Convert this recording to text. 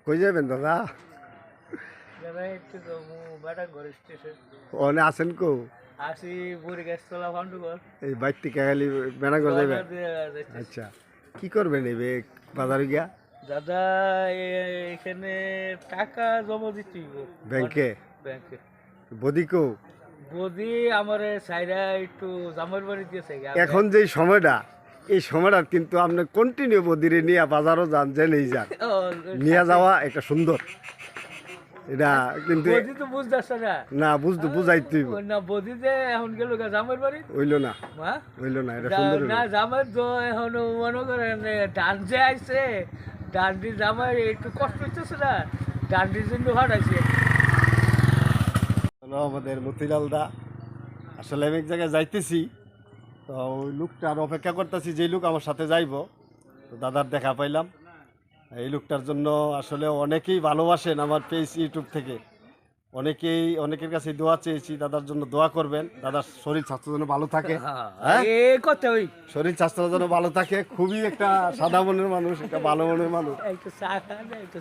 কই যাবেন দাদা? দাদা একটু তো বেটা ঘর স্টেশন ওনে আছেন কো? আসি বুড়ি গাছ তোলা ফান্ডুঘর এই বাইর থেকে খালি বেনাগর যাবেন? আচ্ছা, কি করবেন এই বাজারে গিয়া? দাদা এখানে টাকা জমা দিতে ব্যাংকে? ব্যাংকে বদি কো? বদি আমার সাইরা একটু জামার বাড়ি দিয়েছে এখন যে সময়টা, এই সময়টা কিন্তু আপনি কন্টিনিউ বদিরে নিয়ে বাজারও যান, জেনেই যান, নিয়ে যাওয়া একটা সুন্দর। এটা কিন্তু বদি তো বুঝতেছে না না বুঝাইতে হইব। না বদি যে এখন গেল জামার বাড়ি হইল না, হ্যাঁ হইল না, এটা সুন্দর হইলো। না জামাই তো এখন মনে করেন ডান যে আইছে ডান্ডি জামাই একটু কষ্ট হইতেছে না ডান্ডির জন্য হারাইছে হলো আমাদের মতিলাল দা। আসলে আমি এক জায়গায় যাইতেছি, তো ওই লোকটার অপেক্ষা করতেছি, যে লোক আমার সাথে যাইব। তো দাদার দেখা পাইলাম। এই লোকটার জন্য আসলে অনেকেই ভালোবাসেন আমার পেজ ইউটিউব থেকে, অনেকের কাছে দোয়া চেয়েছি, দাদার জন্য দোয়া করবেন। দাদার শরীর স্বাস্থ্য যেন ভালো থাকে, হ্যাঁ, এই কথা ওই শরীর স্বাস্থ্য যেন ভালো থাকে। খুবই একটা সাদা মনের মানুষ, একটা ভালো মনের মানুষ। একটু চা খান একটু